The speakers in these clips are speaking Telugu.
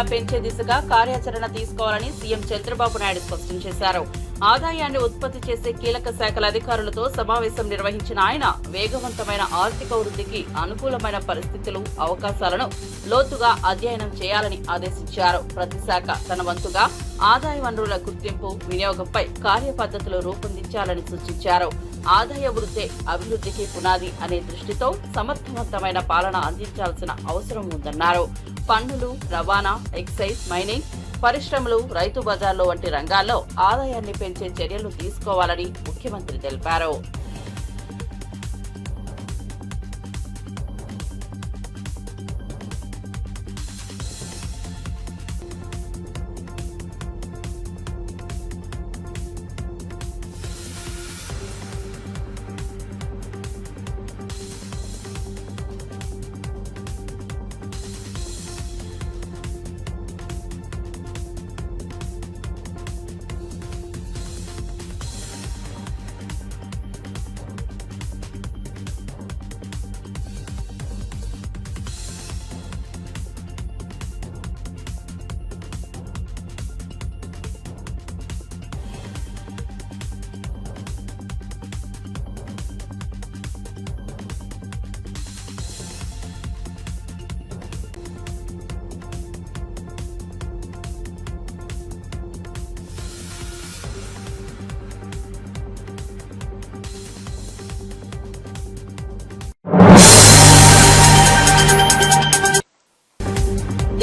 వేగంగా పెంచే దిశగా కార్యాచరణ తీసుకోవాలని సీఎం చంద్రబాబు నాయుడు స్పష్టం చేశారు. ఆదాయాన్ని ఉత్పత్తి చేసే కీలక శాఖల అధికారులతో సమావేశం నిర్వహించిన ఆయన వేగవంతమైన ఆర్థిక వృద్ధికి అనుకూలమైన పరిస్థితులు, అవకాశాలను లోతుగా అధ్యయనం చేయాలని ఆదేశించారు. ప్రతి శాఖ తన వంతుగా ఆదాయ వనరుల గుర్తింపు, వినియోగంపై కార్యపద్ధతులు రూపొందించాలని సూచించారు. ఆదాయ వృద్ధి అభివృద్ధికి పునాది అనే దృష్టితో సమర్థవంతమైన పాలన అందించాల్సిన అవసరం ఉందన్నారు. పన్నులు, రవాణా, ఎక్సైజ్, మైనింగ్, పరిశ్రమలు, రైతు బజార్లు వంటి రంగాల్లో ఆదాయాన్ని పెంచే చర్యలు తీసుకోవాలని ముఖ్యమంత్రి తెలిపారు.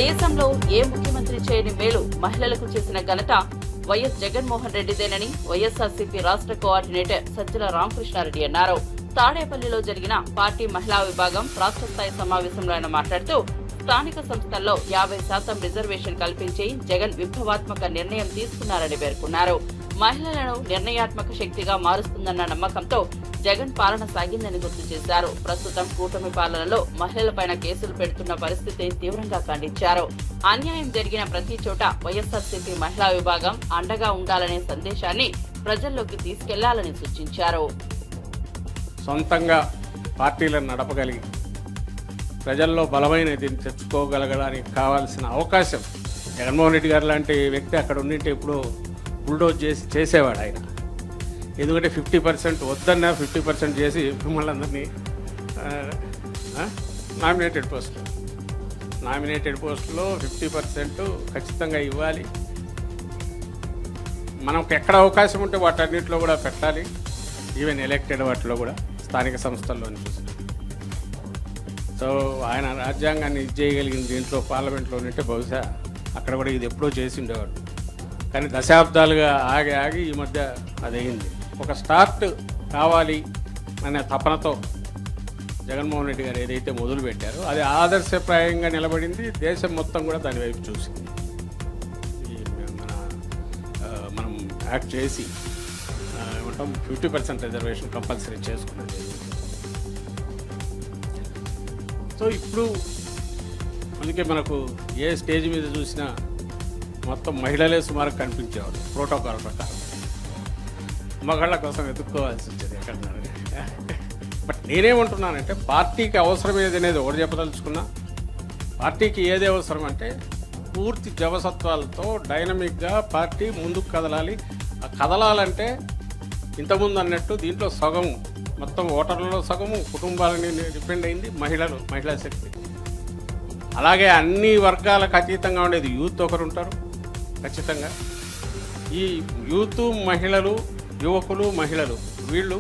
దేశంలో ఏ ముఖ్యమంత్రి చేయని మేలు మహిళలకు చేసిన ఘనత వైఎస్ జగన్మోహన్ రెడ్డిదేనని వైఎస్ఆర్సీపీ రాష్ట్ర కోఆర్డినేటర్ సజ్జల రామకృష్ణారెడ్డి అన్నారు. తాడేపల్లిలో జరిగిన పార్టీ మహిళా విభాగం రాష్ట్ర స్థాయి సమావేశంలో ఆయన మాట్లాడుతూ స్థానిక సంస్థల్లో 50% రిజర్వేషన్ కల్పించి జగన్ విప్లవాత్మక నిర్ణయం తీసుకున్నారని పేర్కొన్నారు. మహిళలను నిర్ణయాత్మక శక్తిగా మారుస్తుందన్న నమ్మకంతో జగన్ పాలన సాగిందని గుర్తు చేశారు. ప్రస్తుతం కూటమి పాలనలో మహిళలపైన కేసులు పెడుతున్న పరిస్థితిని తీవ్రంగా ఖండించారు. అన్యాయం జరిగిన ప్రతి చోట వైఎస్ఆర్సీపీ మహిళా విభాగం అండగా ఉండాలనే సందేశాన్ని ప్రజల్లోకి తీసుకెళ్లాలని సూచించారు. సొంతంగా పార్టీలను నడపగలిగి ప్రజల్లో బలమైన దీన్ని తెచ్చుకోగలగడానికి కావాల్సిన అవకాశం జగన్మోహన్ రెడ్డి గారు లాంటి వ్యక్తి అక్కడ ఉండింటే ఇప్పుడు బుల్డోజ్ చేసేవాడు ఆయన. ఎందుకంటే 50% వద్దన్నా 50% చేసి మిమ్మల్ని అందరినీ నామినేటెడ్ పోస్టులో 50% ఖచ్చితంగా ఇవ్వాలి. మనకు ఎక్కడ అవకాశం ఉంటే వాటన్నిటిలో కూడా పెట్టాలి. ఈవెన్ ఎలక్టెడ్ వాటిలో కూడా స్థానిక సంస్థల్లోని చూసి. సో ఆయన రాజ్యాంగాన్ని చేయగలిగిన దీంట్లో పార్లమెంట్లో ఉంటే బహుశా అక్కడ కూడా ఇది ఎప్పుడో చేసి ఉండేవాడు. కానీ దశాబ్దాలుగా ఆగి ఈ మధ్య అదయింది. ఒక స్టార్ట్ కావాలి అనే తపనతో జగన్మోహన్ రెడ్డి గారు ఏదైతే మొదలు పెట్టారో అది ఆదర్శప్రాయంగా నిలబడింది. దేశం మొత్తం కూడా దాని వైపు చూసింది. మనం యాక్ట్ చేసి ఏమంటాం 50% రిజర్వేషన్ కంపల్సరీ చేసుకున్నది. సో ఇప్పుడు అందుకే మనకు ఏ స్టేజ్ మీద చూసినా మొత్తం మహిళలే సుమారు కనిపించేవారు. ప్రోటోకాల్ ప్రకారం మగాళ్ళ కోసం వెతుక్కోవాల్సి వచ్చేది ఎక్కడన్నారు. బట్ నేనేమంటున్నానంటే పార్టీకి అవసరం ఏది అనేది ఒకటి చెప్పదలుచుకున్నా. పార్టీకి ఏది అవసరం అంటే పూర్తి జవసత్వాలతో డైనమిక్గా పార్టీ ముందుకు కదలాలి. ఆ కదలాలంటే ఇంతకుముందు అన్నట్టు దీంట్లో సగం మొత్తం ఓటర్లలో సగము కుటుంబాలని డిపెండ్ అయింది మహిళా శక్తి. అలాగే అన్ని వర్గాలకు అతీతంగా ఉండేది యూత్ ఒకరు ఉంటారు ఖచ్చితంగా. ఈ యూత్, మహిళలు, యువకులు, మహిళలు వీళ్ళు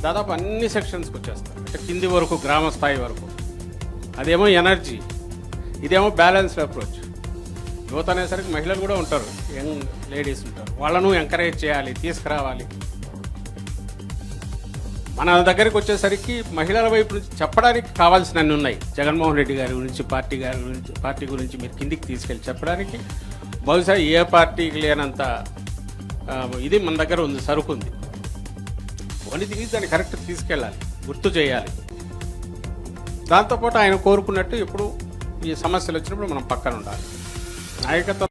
దాదాపు అన్ని సెక్షన్స్కి వచ్చేస్తారు. అంటే కింది వరకు, గ్రామ స్థాయి వరకు. అదేమో ఎనర్జీ, ఇదేమో బ్యాలెన్స్డ్ అప్రోచ్. యువత అనేసరికి మహిళలు కూడా ఉంటారు, యంగ్ లేడీస్ ఉంటారు. వాళ్ళను ఎంకరేజ్ చేయాలి, తీసుకురావాలి. మన దగ్గరికి వచ్చేసరికి మహిళల వైపు నుంచి చెప్పడానికి కావాల్సినన్ని ఉన్నాయి. జగన్మోహన్ రెడ్డి గారి గురించి, పార్టీ గురించి మీరు కిందికి తీసుకెళ్ళి చెప్పడానికి బహుశా ఏ పార్టీకి లేనంత ఇది మన దగ్గర ఉంది, సరుకు ఉంది. కొన్ని తిరిగి దాన్ని కరెక్ట్ తీసుకెళ్ళాలి, గుర్తు చేయాలి. దాంతోపాటు ఆయన కోరుకున్నట్టు ఇప్పుడు ఈ సమస్యలు వచ్చినప్పుడు మనం పక్కన ఉండాలి. నాయకత్వం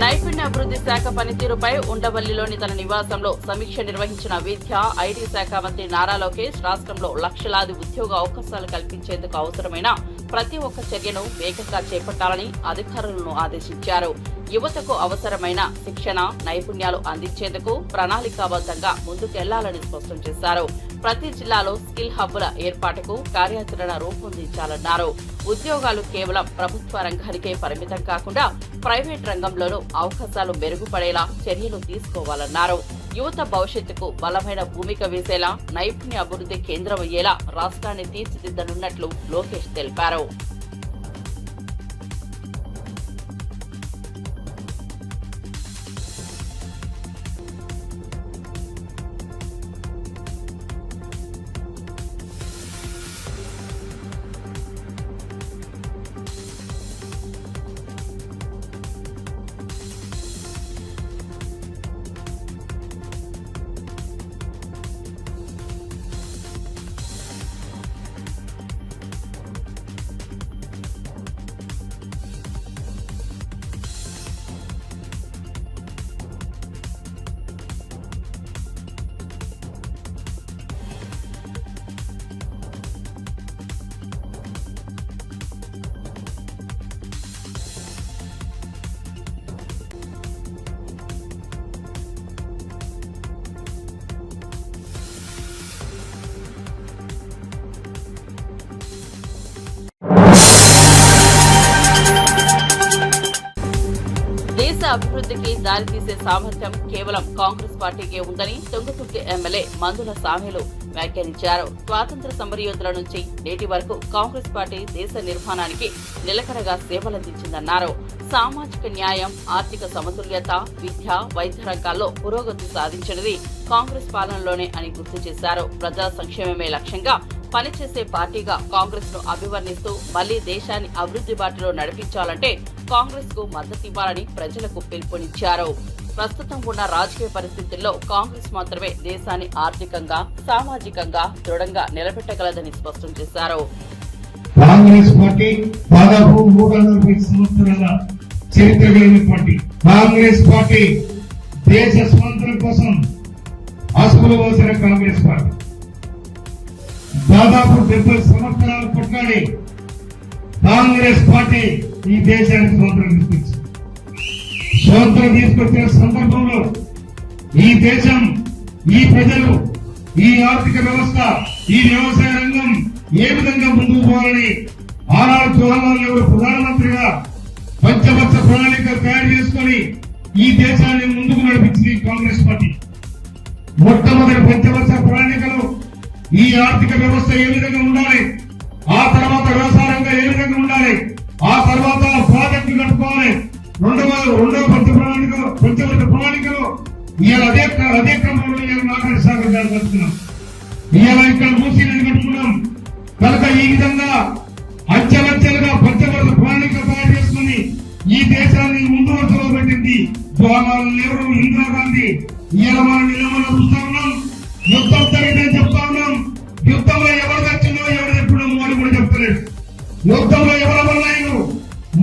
నైపుణ్య అభివృద్ధి శాఖ పనితీరుపై ఉండవల్లిలోని తన నివాసంలో సమీక్ష నిర్వహించిన విద్య, ఐటీ శాఖ మంత్రి నారా లోకేష్ రాష్ట్రంలో లక్షలాది ఉద్యోగ అవకాశాలు కల్పించేందుకు అవసరమైన ప్రతి ఒక్క చర్యను వేగంగా చేపట్టాలని అధికారులను ఆదేశించారు. యువతకు అవసరమైన శిక్షణ, నైపుణ్యాలు అందించేందుకు ప్రణాళికాబద్ధంగా ముందుకెళ్లాలని స్పష్టం చేశారు. ప్రతి జిల్లాలో స్కిల్ హబ్బుల ఏర్పాటుకు కార్యాచరణ రూపొందించాలన్నారు. ఉద్యోగాలు కేవలం ప్రభుత్వ రంగానికే పరిమితం కాకుండా ప్రైవేట్ రంగంలోనూ అవకాశాలు మెరుగుపడేలా చర్యలు తీసుకోవాలన్నారు. యువత భవిష్యత్తుకు బలమైన భూమిక వేసేలా నైపుణ్య అభివృద్ధి కేంద్రమయ్యేలా రాష్ట్రాన్ని తీర్చిదిద్దనున్నట్లు లోకేష్ తెలిపారు. దేశ అభివృద్ధికి దారితీసే సామర్థ్యం కేవలం కాంగ్రెస్ పార్టీకే ఉందని తుంగతుర్తి ఎమ్మెల్యే మందుల సామీలు వ్యాఖ్యానించారు. స్వాతంత్ర సమరయోధుల నుంచి నేటి వరకు కాంగ్రెస్ పార్టీ దేశ నిర్మాణానికి నిలకడగా సేవలందించిందన్నారు. సామాజిక న్యాయం, ఆర్థిక సమతుల్యత, విద్య, వైద్య రంగాల్లో పురోగతి సాధించినది కాంగ్రెస్ పాలనలోనే అని గుర్తు చేశారు. ప్రజా సంక్షేమమే లక్ష్యంగా పనిచేసే పార్టీగా కాంగ్రెస్ ను అభివర్ణిస్తూ మళ్లీ దేశాన్ని అభివృద్ధి బాటలో నడిపించాలంటే కాంగ్రెస్ కు మద్దతివ్వాలని ప్రజలకు పిలుపునిచ్చారు. ప్రస్తుతం ఉన్న రాజకీయ పరిస్థితుల్లో కాంగ్రెస్ మాత్రమే దేశాన్ని ఆర్థికంగా, సామాజికంగా దృఢంగా నిలబెట్టగలదని స్పష్టం చేశారు. కాంగ్రెస్ పార్టీ దాదాపు 340 సంవత్సరాల చరిత్ర కలిగిన పార్టీ. కాంగ్రెస్ పార్టీ దేశ స్వాతంత్ర్యం కోసం అసువులు పోసిన కాంగ్రెస్ పార్టీ దాదాపు 70 సంవత్సరాలు కొట్లాడి కాంగ్రెస్ పార్టీ ఈ దేశానికి స్వాతంత్రం తీసుకొచ్చిన సందర్భంలో ఈ దేశం, ఈ ప్రజలు, ఈ ఆర్థిక వ్యవస్థ, ఈ వ్యవసాయ రంగం ఏ విధంగా ముందుకు పోవాలని ఆనాడు జవహర్లాల్ నెహ్రూ ప్రధానమంత్రిగా పంచవర్ష ప్రణాళిక తయారు చేసుకుని ఈ దేశాన్ని ముందుకు నడిపించింది కాంగ్రెస్ పార్టీ. మొట్టమొదటి పంచవర్ష ప్రణాళికలో ఈ ఆర్థిక వ్యవస్థ ఏ విధంగా ఉండాలి, ఆ తర్వాత వ్యవసాయ రంగం ఏ విధంగా ఉండాలి, ఆ తర్వాత ప్రాజెక్టులు కట్టుకోవాలి, రెండవ పంచవర్ష ప్రణాళికలో ఇవాళ అదే క్రమంలో నాగరి సాగర్ గారు కట్టుకున్నాం. ఇవాళ ఇక్కడ మూసీని కట్టుకున్నాం కనుక ఈ విధంగా అంచెలంచెలుగా పంచవర్ష ప్రణాళిక తయారు చేసుకుని ఈ దేశాన్ని ముందు వరుసలో పెట్టింది జవహర్లాల్ నెహ్రూ, ఇందిరాగాంధీ. ఇవాళ మనం నిలబడి చూస్తా ఉన్నాం. యుద్ధం జరిగితే చెప్తా ఉన్నాం. యుద్ధంలో ఎవరు తెచ్చిందో ఎవరు ఎప్పుడు మోడీ కూడా చెప్తలేదు. యుద్ధంలో ఎవరు వల్లాయను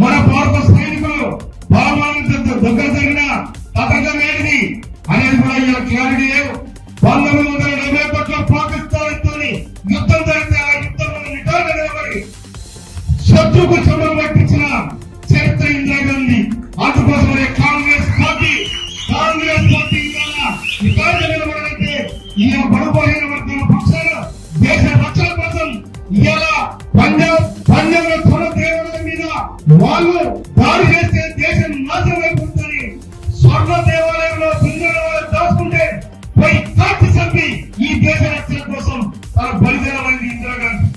మన భారత సైనికులు బలమానంతో దగ్గర జరిగిన పథకమేది అనేది కూడా ఇలా క్లారిటీ లేవు. 1971 పాకిస్తాన్తో యుద్ధం జరిగితే ఆ యుద్ధంలో నిటారుగా నిలబడి శత్రుకు చెమలు పట్టించిన చరిత్ర ఇందిరాగాంధీ. అందుకోసమే కాంగ్రెస్ పార్టీ నిటారుగా నిలబడాలంటే ఈ బడుబలైన వర్గాల పక్షాన దేశ రక్షణ కోసం ఇవాళ పంజాబ్ కుల దేవతల మీద వాళ్ళు దాడి చేస్తే దేశం నాశనం అయిపోతుంది. స్వర్ణ దేవాలయంలో పింజాలు దాచుకుంటే పోయి కాల్చి చంపి ఈ దేశ రక్షణ కోసం తన బలిదానమైంది ఇందిరాగాంధీ.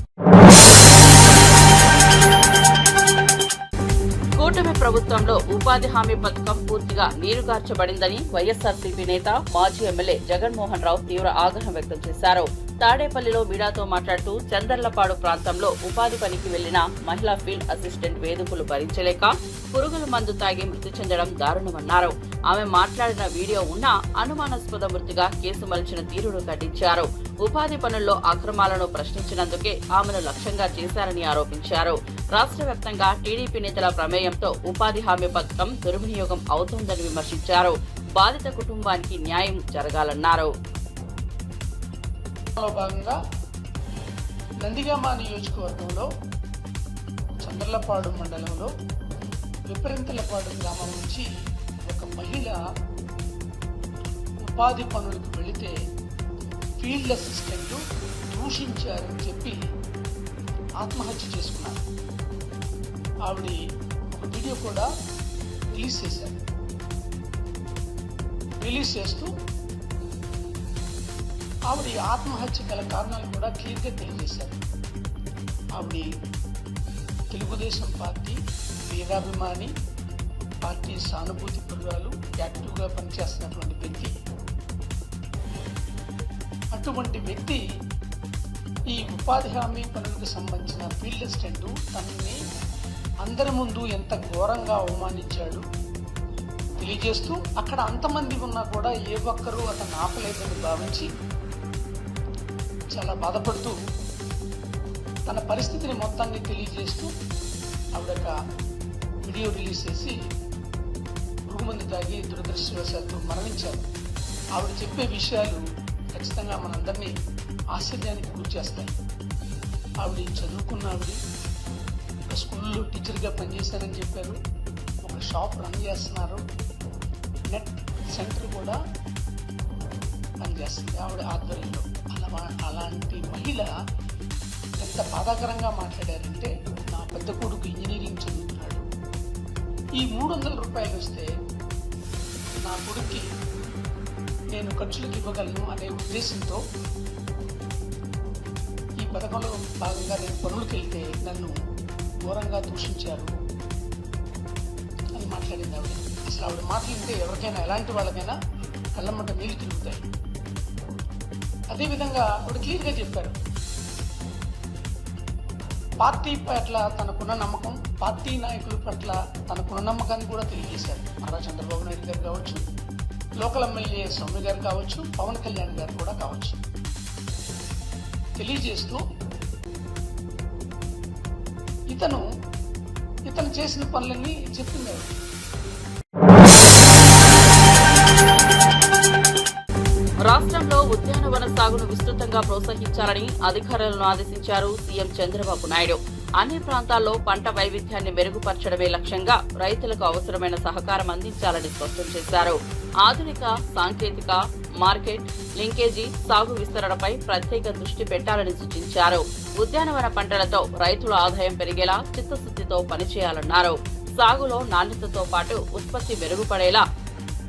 కూటమి ప్రభుత్వంలో ఉపాధి హామీ పథకం పూర్తిగా నీరుగార్చబడిందని వైఎస్ఆర్సీపీ నేత, మాజీ ఎమ్మెల్యే జగన్మోహన్ రావు తీవ్ర ఆగ్రహం వ్యక్తం చేశారు. తాడేపల్లిలో మీడియాతో మాట్లాడుతూ చందర్లపాడు ప్రాంతంలో ఉపాధి పనికి వెళ్లిన మహిళా ఫీల్డ్ అసిస్టెంట్ వేధింపులు భరించలేక పురుగుల మందు తాగి మృతి చెందడం దారుణమన్నారు. ఆమె మాట్లాడిన వీడియో ఉన్నా అనుమానాస్పద మృతిగా కేసు మలిచిన తీరును ఖండించారు. ఉపాధి పనుల్లో అక్రమాలను ప్రశ్నించినందుకే ఆమెను లక్ష్యంగా చేశారని ఆరోపించారు. రాష్ట్ర వ్యాప్తంగా టీడీపీ నేతల ప్రమేయంతో ఉపాధి హామీ పథకం దుర్వినియోగం అవుతోందని విమర్శించారు. బాధిత కుటుంబానికి న్యాయం జరగాలన్నారు. భాగంగా నందిగామ నియోజకవర్గంలో చంద్రలపాడు మండలంలో విపరింతలపాడు గ్రామం నుంచి ఒక మహిళ ఉపాధి పనులకు వెళితే ఫీల్డ్ అసిస్టెంట్ దూషించారని చెప్పి ఆత్మహత్య చేసుకున్నారు. ఆవిడ ఒక వీడియో కూడా రిలీజ్ చేశారు. రిలీజ్ చేస్తూ ఆవిడ ఆత్మహత్య గల కారణాలు కూడా క్లియర్గా తెలియజేశారు. ఆవిడ తెలుగుదేశం పార్టీ వీరాభిమాని, పార్టీ సానుభూతి పరురాలు, యాక్టివ్గా పనిచేస్తున్నటువంటి వ్యక్తి. అటువంటి వ్యక్తి ఈ ఉపాధి హామీ పనులకు సంబంధించిన ఫీల్డ్ అసిస్టెంట్ తనని అందరి ముందు ఎంత ఘోరంగా అవమానించాడు తెలియజేస్తూ, అక్కడ అంతమంది ఉన్నా కూడా ఏ ఒక్కరూ అతను ఆపలేదని భావించి చాలా బాధపడుతూ తన పరిస్థితిని మొత్తాన్ని తెలియజేస్తూ ఆవిడొక వీడియో రిలీజ్ చేసి పురుగుమందు తాగి దురదృష్టవశాత్తు మరణించారు. ఆవిడ చెప్పే విషయాలు ఖచ్చితంగా మనందరినీ ఆశ్చర్యానికి గురి చేస్తాయి. ఆవిడ చదువుకున్న ఆవిడ ఒక స్కూల్లో టీచర్గా పనిచేశారని చెప్పారు. ఒక షాప్ రన్ చేస్తున్నారు. నెట్ సెంటర్ కూడా పనిచేస్తుంది ఆవిడ ఆధ్వర్యంలో. అలాంటి మహిళ ఎంత బాధాకరంగా మాట్లాడారంటే, నా పెద్ద కొడుకు ఇంజనీరింగ్ చదువుతున్నాడు, ఈ 300 రూపాయలు వస్తే నా కొడుక్కి నేను ఖర్చులకు ఇవ్వగలను అనే ఉద్దేశంతో ఈ పథకంలో భాగంగా నేను పనులకు వెళ్తే నన్ను ఘోరంగా దూషించారు అని మాట్లాడింది ఆవిడ. అసలు ఆవిడ మాట్లాడితే ఎవరికైనా, ఎలాంటి వాళ్ళకైనా కళ్ళమ్మట నీళ్లు తిరుగుతాయి. అదేవిధంగా ఆవిడ క్లియర్గా చెప్పారు, పార్టీ పట్ల తనకున్న నమ్మకం, పార్టీ నాయకుల పట్ల తనకున్న నమ్మకాన్ని కూడా తెలియజేశారు. నారా చంద్రబాబు నాయుడు గారు కావచ్చు, లోకల్ ఎమ్మెల్యే సౌమ్య గారు కావచ్చు, పవన్ కళ్యాణ్ గారు కూడా కావచ్చు. తెలియజేస్తూ ఇతను చేసిన పనులన్నీ చెప్పింది. రాష్ట్రంలో ఉద్యానవన సాగును విస్తృతంగా ప్రోత్సహించాలని అధికారులను ఆదేశించారు సీఎం చంద్రబాబు నాయుడు. అన్ని ప్రాంతాల్లో పంట వైవిధ్యాన్ని మెరుగుపరచడమే లక్ష్యంగా రైతులకు అవసరమైన సహకారం అందించాలని స్పష్టం చేశారు. ఆధునిక సాంకేతిక, మార్కెట్, లింకేజీ, సాగు విస్తరణపై ప్రత్యేక దృష్టి పెట్టాలని సూచించారు. ఉద్యానవన పంటలతో రైతుల ఆదాయం పెరిగేలా చిత్తశుద్ధితో పనిచేయాలన్నారు. సాగులో నాణ్యతతో పాటు ఉత్పత్తి మెరుగుపడేలా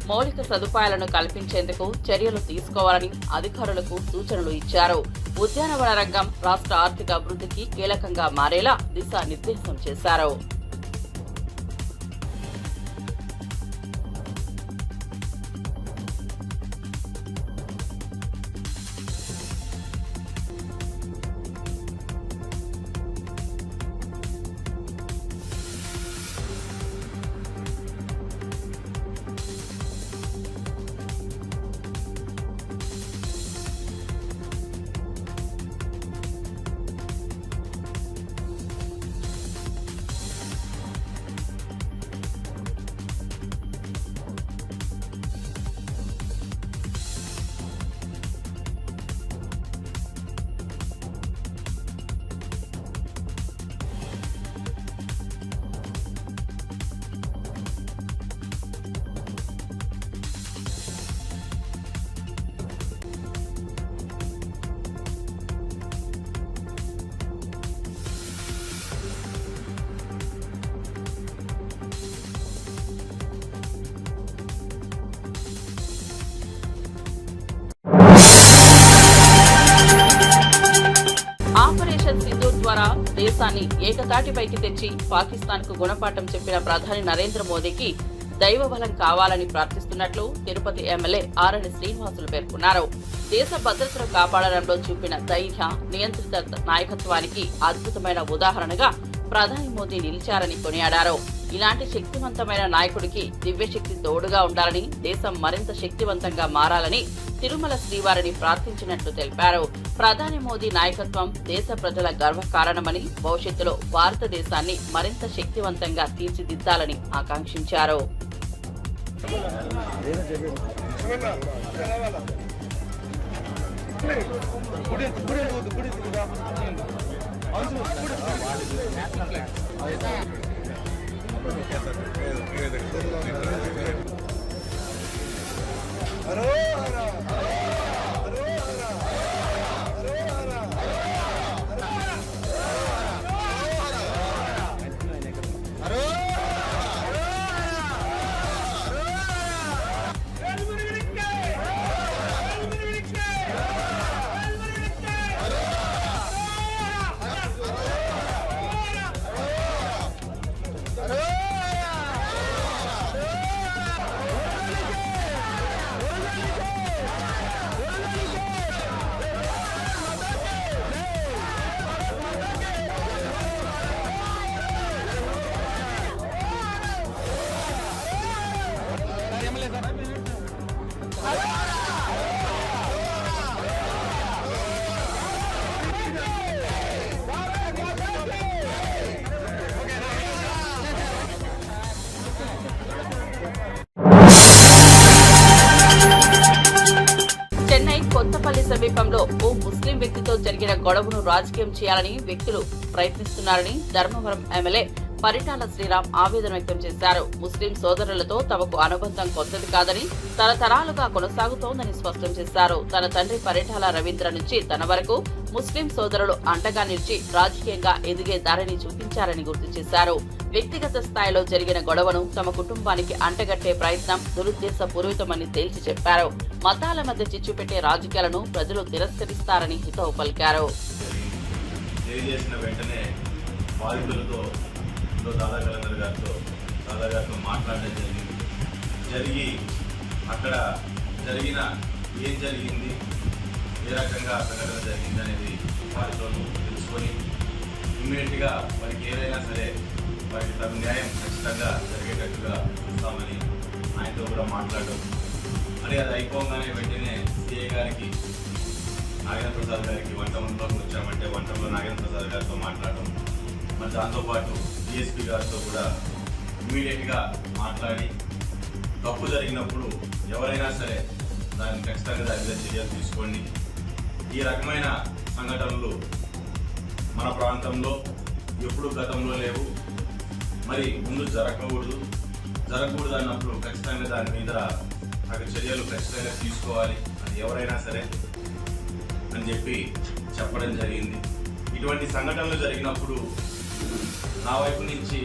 మౌలిక సదుపాయాలను కల్పించేందుకు చర్యలు తీసుకోవాలని అధికారులకు సూచనలు ఇచ్చారు. ఉద్యానవన రంగం రాష్ట్ర ఆర్థిక అభివృద్ధికి కీలకంగా మారేలా దిశానిర్దేశం చేశారు. ద్వారా దేశాన్ని ఏకతాటిపైకి తెచ్చి పాకిస్తాన్కు గుణపాఠం చెప్పిన ప్రధాని నరేంద్ర మోదీకి దైవ బలం కావాలని ప్రార్థిస్తున్నట్లు తిరుపతి ఎమ్మెల్యే ఆరణి శ్రీనివాసులు పేర్కొన్నారు. దేశ భద్రతను కాపాడడంలో చూపిన ధైర్య, నియంత్రిత నాయకత్వానికి అద్భుతమైన ఉదాహరణగా ప్రధాని మోదీ నిలిచారని కొనియాడారు. ఇలాంటి శక్తివంతమైన నాయకుడికి దివ్యశక్తి తోడుగా ఉండాలని, దేశం మరింత శక్తివంతంగా మారాలని తిరుమల శ్రీవారిని ప్రార్థించినట్లు తెలిపారు. ప్రధాని మోదీ నాయకత్వం దేశ ప్రజల గర్వకారణమని, భవిష్యత్తులో భారతదేశాన్ని మరింత శక్తివంతంగా తీర్చిదిద్దాలని ఆకాంక్షించారు. చెన్నై కొత్తపల్లి సమీపంలో ఓ ముస్లిం వ్యక్తితో జరిగిన గొడవను రాజకీయం చేయాలని వ్యక్తులు ప్రయత్నిస్తున్నారని ధర్మవరం ఎమ్మెల్యే పరిటాల శ్రీరామ్ ఆవేదన వ్యక్తం చేశారు. ముస్లిం సోదరులతో తమకు అనుబంధం కొత్తది కాదని, తరతరాలుగా కొనసాగుతోందని స్పష్టం చేశారు. తన తండ్రి పరిటాల రవీంద్ర నుంచి తన వరకు ముస్లిం సోదరులు అండగా నిలిచి రాజకీయంగా ఎదిగే దారిని చూపించారని గుర్తు చేశారు. వ్యక్తిగత స్థాయిలో జరిగిన గొడవను తమ కుటుంబానికి అంటగట్టే ప్రయత్నం దురుద్దేశపూరితమని తేల్చి చెప్పారు. మతాల మధ్య చిచ్చు పెట్టే రాజకీయాలను ప్రజలు తిరస్కరిస్తారని హితవు పలికారు. దాదాగారితో మాట్లాడడం జరిగి అక్కడ జరిగిన ఏం జరిగింది, ఏ రకంగా సంఘటన జరిగింది అనేది వారితో తెలుసుకొని ఇమ్మీడియట్గా వారికి ఏదైనా సరే వారికి తగు న్యాయం ఖచ్చితంగా జరిగేటట్టుగా చూస్తామని ఆయనతో కూడా మాట్లాడడం. మరి అది అయిపోగానే వెంటనే సిఐ గారికి, నాగేంద్ర ప్రసాద్ గారికి వంటంలోకి వచ్చామంటే వంటంలో నాగేంద్ర ప్రసాద్ గారితో మాట్లాడడం, మరి దాంతోపాటు డిఎస్పీ గారితో కూడా ఇమ్మీడియట్గా మాట్లాడి తప్పు జరిగినప్పుడు ఎవరైనా సరే దాన్ని ఖచ్చితంగా దాని మీద చర్యలు తీసుకోండి. ఈ రకమైన సంఘటనలు మన ప్రాంతంలో ఎప్పుడు గతంలో లేవు, మరి ముందు జరగకూడదు అన్నప్పుడు ఖచ్చితంగా దాని మీద అక్కడ చర్యలు ఖచ్చితంగా తీసుకోవాలి, అది ఎవరైనా సరే అని చెప్పి చెప్పడం జరిగింది. ఇటువంటి సంఘటనలు జరిగినప్పుడు నా వైపు నుంచి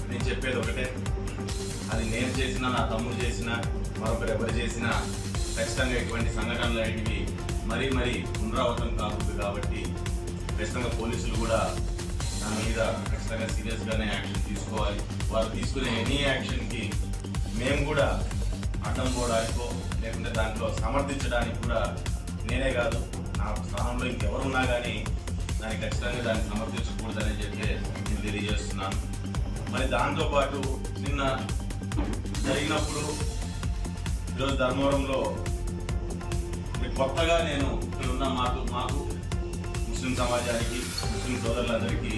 నేను చెప్పేది ఒకటే, అది నేను చేసినా, నా తమ్ముడు చేసినా, మరొకరు ఎవరు చేసినా ఖచ్చితంగా ఇటువంటి సంఘటనలు అనేటివి మరీ పునరావృతం కాకూడదు. కాబట్టి ఖచ్చితంగా పోలీసులు కూడా దాని మీద ఖచ్చితంగా సీరియస్గానే యాక్షన్ తీసుకోవాలి. వారు తీసుకునే ఎనీ యాక్షన్కి మేము కూడా అడ్డం పోవడానికో లేకుంటే దాంట్లో సమర్థించడానికి కూడా నేనే కాదు, నా స్థానంలో ఇంకెవరున్నా కానీ దాన్ని ఖచ్చితంగా దాన్ని సమర్థించకూడదని చెప్పి నేను తెలియజేస్తున్నాను. మరి దాంతోపాటు నిన్న జరిగినప్పుడు ఈరోజు ధర్మవరంలో కొత్తగా నేను ఇక్కడున్న మాకు ముస్లిం సమాజానికి, ముస్లిం సోదరులందరికీ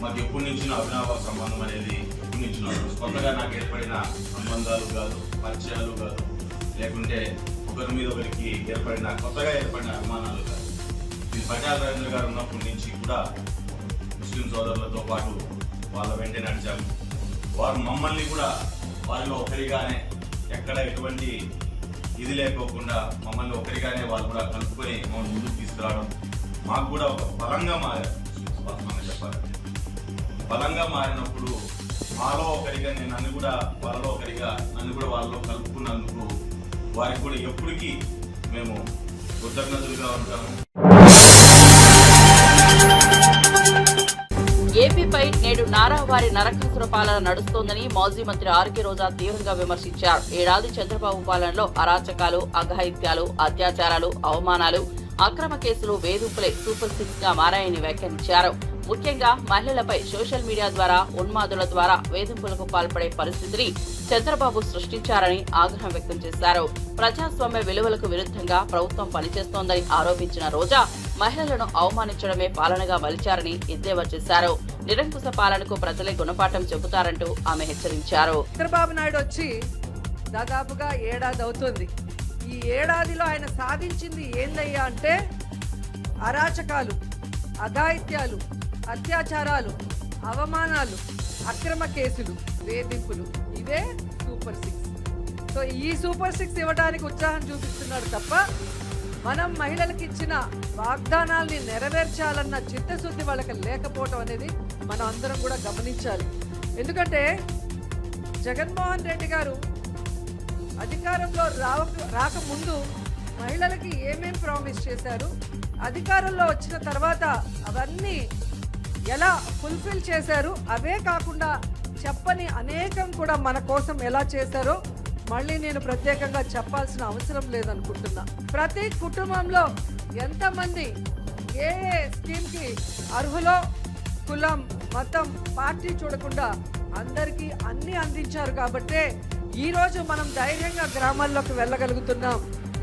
మాకు ఎప్పటి నుంచినో అవినాభావ సంబంధం అనేది ఎప్పటి నుంచినో కొత్తగా నాకు ఏర్పడిన సంబంధాలు కాదు, పరిచయాలు కాదు, లేకుంటే ఒకరి మీద ఒకరికి కొత్తగా ఏర్పడిన అభిమానాలు కాదు. ఇది పరిటాల రవీంద్ర గారు ఉన్నప్పటి నుంచి కూడా ముస్లిం సోదరులతో పాటు వాళ్ళ వెంటే నడిచాము. వారు మమ్మల్ని కూడా వారిలో ఒకరిగానే ఎక్కడ ఎటువంటి ఇది లేకోకుండా మమ్మల్ని ఒకరిగానే వాళ్ళు కూడా కలుపుకొని మమ్మల్ని ముందుకు తీసుకురావడం మాకు కూడా ఒక బలంగా మారారు. చెప్పాలంటే బలంగా మారినప్పుడు మాలో ఒకరిగా నన్ను కూడా వాళ్ళలో ఒకరిగా నన్ను కూడా వాళ్ళలో కలుపుకున్నందుకు వారికి కూడా ఎప్పటికీ మేము కృతజ్ఞతలుగా ఉంటాము. ఏ ఏపీపై నేడు నారావారి నరకాసుర పాలన నడుస్తోందని మాజీ మంత్రి ఆర్కే రోజా తీవ్రంగా విమర్శించారు. ఏడాది చంద్రబాబు పాలనలో అరాచకాలు, అఘాయిత్యాలు, అత్యాచారాలు, అవమానాలు, అక్రమ కేసులు, వేధింపులే సూపర్ సిక్స్ గా మారాయని వ్యాఖ్యానించారు. ముఖ్యంగా మహిళలపై సోషల్ మీడియా ద్వారా, ఉన్మాదుల ద్వారా వేధింపులకు పాల్పడే పరిస్థితిని చంద్రబాబు సృష్టించారని ఆగ్రహం వ్యక్తం చేశారు. ప్రజాస్వామ్య విలువలకు విరుద్ధంగా ప్రభుత్వం పనిచేస్తోందని ఆరోపించిన రోజా మహిళలను అవమానించడమే పాలనగా మలిచారని ఎద్దేవా చేశారు. నిరంకుశ పాలనకు ప్రజలే గుణపాఠం చెబుతారంటూ ఆమె హెచ్చరించారు. చంద్రబాబు నాయుడు వచ్చి దాదాపుగా ఏడాది అవుతుంది. ఈ ఏడాదిలో ఆయన సాధించింది ఏందయ్యా అంటే అరాచకాలు, అఘాయిత్యాలు, అత్యాచారాలు, అవమానాలు, అక్రమ కేసులు, వేధింపులు. ఇవే సూపర్ సిక్స్. సో ఈ సూపర్ సిక్స్ ఇవ్వడానికి ఉత్సాహం చూపిస్తున్నాడు తప్ప మనం మహిళలకు ఇచ్చిన వాగ్దానాల్ని నెరవేర్చాలన్న చిత్తశుద్ధి వాళ్ళకి లేకపోవటం అనేది మనం అందరం కూడా గమనించాలి. ఎందుకంటే జగన్మోహన్ రెడ్డి గారు అధికారంలో రాకముందు మహిళలకి ఏమేం ప్రామిస్ చేశారు, అధికారంలో వచ్చిన తర్వాత అవన్నీ ఎలా ఫుల్ఫిల్ చేశారు, అవే కాకుండా చెప్పని అనేకం కూడా మన కోసం ఎలా చేశారో మళ్ళీ నేను ప్రత్యేకంగా చెప్పాల్సిన అవసరం లేదనుకుంటున్నా. ప్రతి కుటుంబంలో ఎంతమంది ఏ స్కీమ్కి అర్హులో కులం, మతం, పార్టీ చూడకుండా అందరికీ అన్ని అందించారు కాబట్టే ఈరోజు మనం ధైర్యంగా గ్రామాల్లోకి వెళ్ళగలుగుతున్నాం.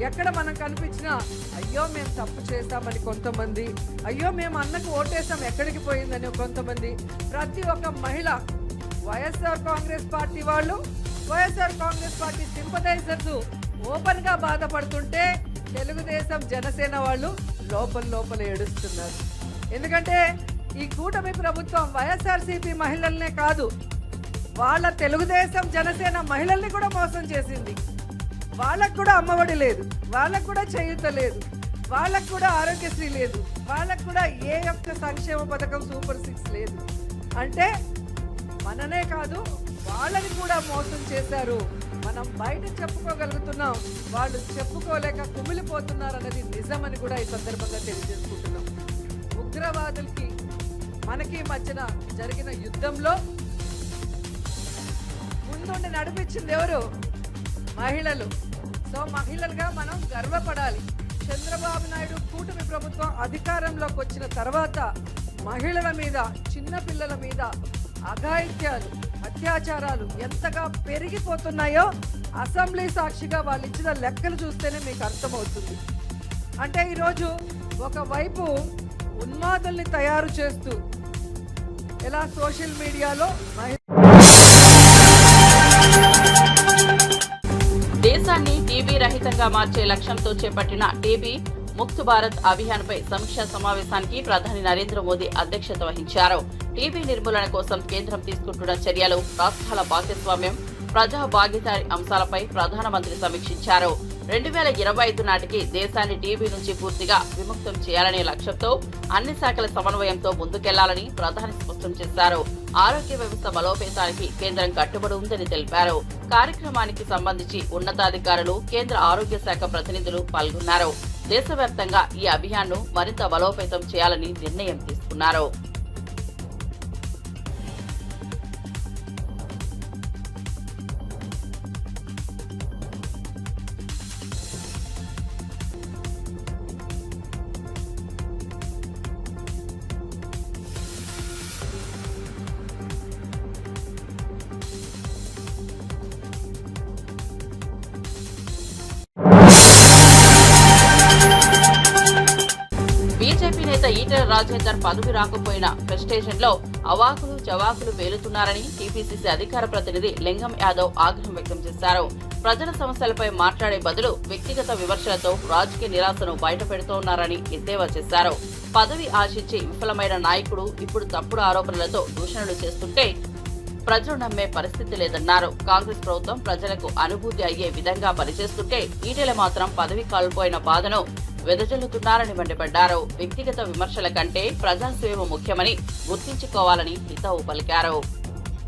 ఎక్కడ మనం కనిపించినా అయ్యో మేము తప్పు చేస్తామని కొంతమంది, అయ్యో మేము అన్నకు ఓటేసాం ఎక్కడికి పోయిందని కొంతమంది, ప్రతి ఒక్క మహిళ వైఎస్ఆర్ కాంగ్రెస్ పార్టీ వాళ్ళు, YSR Congress party sympathisers open గా బాధపడుతుంటే తెలుగుదేశం జనసేన వాళ్ళు లోపల ఏడుస్తున్నారు. ఎందుకంటే ఈ కూటమి ప్రభుత్వం వైఎస్ఆర్సీపీ మహిళల్నే కాదు, వాళ్ళ తెలుగుదేశం జనసేన మహిళల్ని కూడా మోసం చేసింది. వాళ్ళకు కూడా అమ్మఒడి లేదు, వాళ్ళకు కూడా చేయూత లేదు, వాళ్ళకు కూడా ఆరోగ్యశ్రీ లేదు, వాళ్ళకు కూడా ఏ ఒక్క సంక్షేమ పథకం సూపర్ సిక్స్ లేదు. అంటే మననే కాదు వాళ్ళని కూడా మోసం చేశారు. మనం బయట చెప్పుకోగలుగుతున్నాం, వాళ్ళు చెప్పుకోలేక కుమిలిపోతున్నారు అన్నది నిజమని కూడా ఈ సందర్భంగా తెలియజేసుకుంటున్నాం. ఉగ్రవాదులకి మనకి మధ్యన జరిగిన యుద్ధంలో ముందుండి నడిపించింది ఎవరు? మహిళలు. సో మహిళలుగా మనం గర్వపడాలి. చంద్రబాబు నాయుడు కూటమి ప్రభుత్వం అధికారంలోకి వచ్చిన తర్వాత మహిళల మీద, చిన్నపిల్లల మీద అఘాయిత్యాలు, అత్యాచారాలు ఎంతగా పెరిగిపోతున్నాయో అసెంబ్లీ సాక్షిగా వాళ్ళు ఇచ్చిన లెక్కలు చూస్తేనే మీకు అర్థమవుతుంది. అంటే ఈరోజు ఒకవైపు ఉన్మాదుల్ని తయారు చేస్తూ ఎలా సోషల్ మీడియాలో దేశాన్ని టీబీ రహితంగా మార్చే లక్ష్యంతో చేపట్టిన టీబీ ముక్త్ భారత్ అభియాన్ పై సమీక్షా సమావేశానికి ప్రధాని నరేంద్ర మోదీ అధ్యక్షత వహించారు. టీబీ నిర్మూలన కోసం కేంద్రం తీసుకుంటున్న చర్యలు, రాష్ట్రాల భాగస్వామ్యం, ప్రజా భాగీదారీ అంశాలపై ప్రధానమంత్రి సమీక్షించారు. 2025 నాటికి దేశాన్ని టీబీ నుంచి పూర్తిగా విముక్తం చేయాలనే లక్ష్యంతో అన్ని శాఖల సమన్వయంతో ముందుకెళ్లాలని ప్రధాని స్పష్టం చేశారు. ఆరోగ్య వ్యవస్థ బలోపేతానికి కేంద్రం కట్టుబడి ఉందని తెలిపారు. కార్యక్రమానికి సంబంధించి ఉన్నతాధికారులు, కేంద్ర ఆరోగ్య శాఖ ప్రతినిధులు పాల్గొన్నారు. దేశవ్యాప్తంగా ఈ అభియాన్ను మరింత బలోపేతం చేయాలని నిర్ణయం తీసుకున్నారు. బీజేపీ నేత ఈటెల రాజేందర్ పదవి రాకపోయినా ప్రెస్టేషన్లో అవాకులు చవాకులు పేలుతున్నారని టీపీసీసీ అధికార ప్రతినిధి లింగం యాదవ్ ఆగ్రహం వ్యక్తం చేశారు. ప్రజల సమస్యలపై మాట్లాడే బదులు వ్యక్తిగత విమర్శలతో రాజకీయ నిరాశను బయటపెడుతున్నారని ఎద్దేవా చేశారు. పదవి ఆశించి విఫలమైన నాయకుడు ఇప్పుడు తప్పుడు ఆరోపణలతో దూషణలు చేస్తుంటే ప్రజలు నమ్మే పరిస్థితి లేదన్నారు. కాంగ్రెస్ ప్రభుత్వం ప్రజలకు అనుభూతి అయ్యే విధంగా పనిచేస్తుంటే ఈటెల మాత్రం పదవి కోల్పోయిన బాధను వెదజల్లుతున్నారని మండిపడ్డారు. వ్యక్తిగత విమర్శల కంటే ప్రజాసేవ ముఖ్యమని గుర్తించుకోవాలని హితవు పలికారు.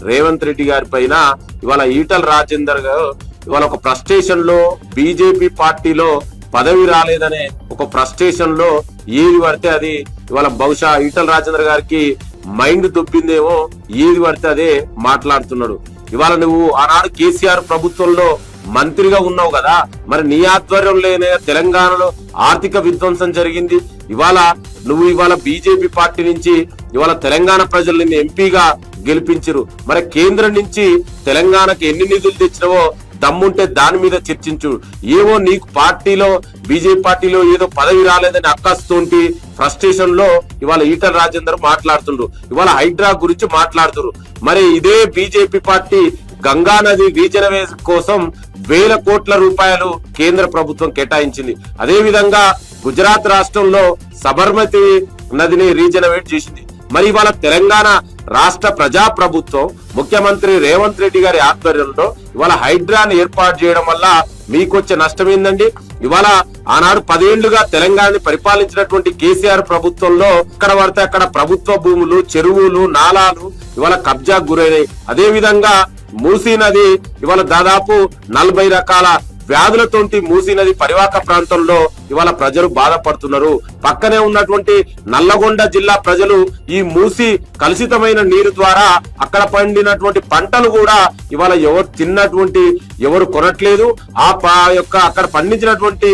రేవంత్ రెడ్డి గారి పైన ఇవాళ ఈటల రాజేందర్ గారు ఇవాళ ఒక ఫ్రస్ట్రేషన్ లో బీజేపీ పార్టీలో పదవి రాలేదనే ఒక ఫ్రస్ట్రేషన్ లో ఏది పడితే అది ఇవాళ బహుశా ఈటల రాజేందర్ గారికి మైండ్ దొబ్బిందేమో ఏది పడితే అదే మాట్లాడుతున్నాడు. ఇవాళ నువ్వు ఆనాడు కేసీఆర్ ప్రభుత్వంలో మంత్రిగా ఉన్నావు కదా, మరి నీ ఆధ్వర్యంలోనే తెలంగాణలో ఆర్థిక విధ్వంసం జరిగింది. ఇవాళ బీజేపీ పార్టీ నుంచి ఇవాళ తెలంగాణ ప్రజలు నిన్ను ఎంపీగా గెలిపించరు. మరి కేంద్రం నుంచి తెలంగాణకి ఎన్ని నిధులు తెచ్చినవో దమ్ముంటే దాని మీద చర్చించు. ఏవో నీకు పార్టీలో బీజేపీ పార్టీలో ఏదో పదవి రాలేదని అక్కస్తోంటి ఫ్రస్ట్రేషన్ లో ఇవాళ ఈటల రాజేందర్ మాట్లాడుతుండ్రు. ఇవాళ హైడ్రా గురించి మాట్లాడుతున్నారు. మరి ఇదే బీజేపీ పార్టీ గంగా నది రీజనవేషన్ కోసం 1,000 కోట్ల రూపాయలు కేంద్ర ప్రభుత్వం కేటాయించింది. అదే విధంగా గుజరాత్ రాష్ట్రంలో సబర్మతి నదిని రీజనవేట్ చేసింది. మరి ఇవాళ తెలంగాణ రాష్ట్ర ప్రజా ప్రభుత్వం ముఖ్యమంత్రి రేవంత్ రెడ్డి గారి ఆధ్వర్యంలో ఇవాళ హైడ్రాని ఏర్పాటు చేయడం వల్ల మీకొచ్చే నష్టం ఏందండి? ఇవాళ ఆనాడు 10 ఏళ్లుగా తెలంగాణని పరిపాలించినటువంటి కేసీఆర్ ప్రభుత్వంలో ఎక్కడ పడితే అక్కడ ప్రభుత్వ భూములు, చెరువులు, నాలాలు ఇవాళ కబ్జా గురైనాయి. అదే విధంగా మూసీ నది ఇవాళ దాదాపు 40 రకాల వ్యాధులతోటి మూసీ నది పరివాహక ప్రాంతంలో ఇవాళ ప్రజలు బాధపడుతున్నారు. పక్కనే ఉన్నటువంటి నల్లగొండ జిల్లా ప్రజలు ఈ మూసీ కలుషితమైన నీరు ద్వారా అక్కడ పండినటువంటి పంటలు కూడా ఇవాళ ఎవరు కొనట్లేదు. అక్కడ పండించినటువంటి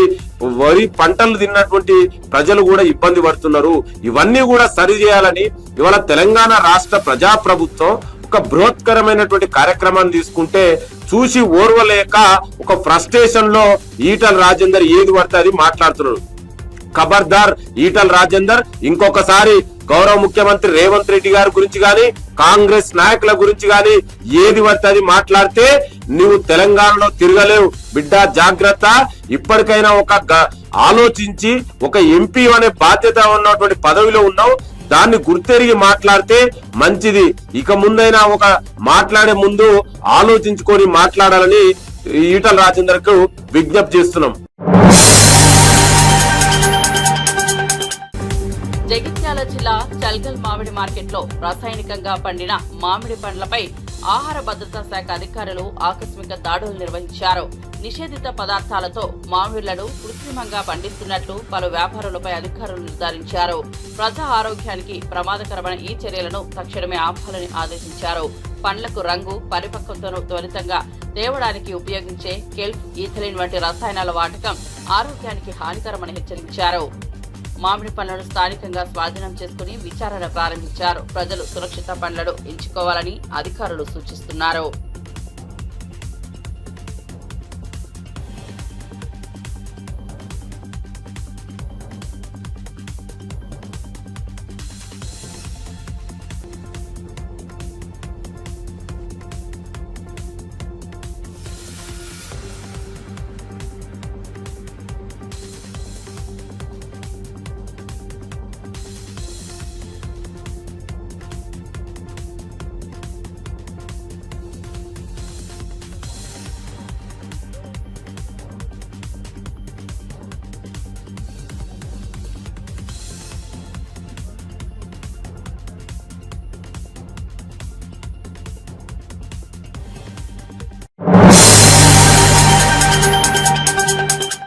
వరి పంటలు తిన్నటువంటి ప్రజలు కూడా ఇబ్బంది పడుతున్నారు. ఇవన్నీ కూడా సరి చేయాలని ఇవాళ తెలంగాణ రాష్ట్ర ప్రజాప్రభుత్వం ఒక బృహత్కరమైనటువంటి కార్యక్రమాన్ని తీసుకుంటే చూసి ఓర్వలేక ఒక ఫ్రస్ట్రేషన్ లో ఈటల రాజేందర్ ఏది పడితే అది మాట్లాడుతున్నాడు. ఖబర్దార్ ఈటల రాజేందర్, ఇంకొకసారి గౌరవ ముఖ్యమంత్రి రేవంత్ రెడ్డి గారి గురించి గాని కాంగ్రెస్ నాయకుల గురించి గాని ఏది పడితే అది మాట్లాడితే నువ్వు తెలంగాణలో తిరగలేవు బిడ్డ, జాగ్రత్త. ఇప్పటికైనా ఆలోచించి ఒక ఎంపీ అనే బాధ్యత ఉన్నటువంటి పదవిలో ఉన్నావు, దాన్ని గుర్తెరిగి మాట్లాడితే మంచిది. ఇక ముందైనా మాట్లాడే ముందు ఆలోచించుకొని మాట్లాడాలని ఈటల రాజేందర్ కు విజ్ఞప్తి చేస్తున్నాం. జగిత్యాల జిల్లా చల్గల్ మామిడి మార్కెట్లో రసాయనికంగా పండిన మామిడి పండ్లపై ఆహార భద్రతా శాఖ అధికారులు ఆకస్మిక దాడులు నిర్వహించారు. నిషేధిత పదార్థాలతో మామిళ్లను కృత్రిమంగా పండిస్తున్నట్లు పలు వ్యాపారులపై అధికారులు నిర్ధారించారు. ప్రజా ఆరోగ్యానికి ప్రమాదకరమైన ఈ చర్యలను తక్షణమే ఆపాలని ఆదేశించారు. పండ్లకు రంగు, పరిపక్వతను త్వరితంగా తేవడానికి ఉపయోగించే కెల్ఫ్, ఈథలిన్ వంటి రసాయనాల వాడకం ఆరోగ్యానికి హానికరమని హెచ్చరించారు. మామిడి పండ్లను స్థానికంగా స్వాధీనం చేసుకుని విచారణ ప్రారంభించారు. ప్రజలు సురక్షిత పండ్లను ఎంచుకోవాలని అధికారులు సూచిస్తున్నారు.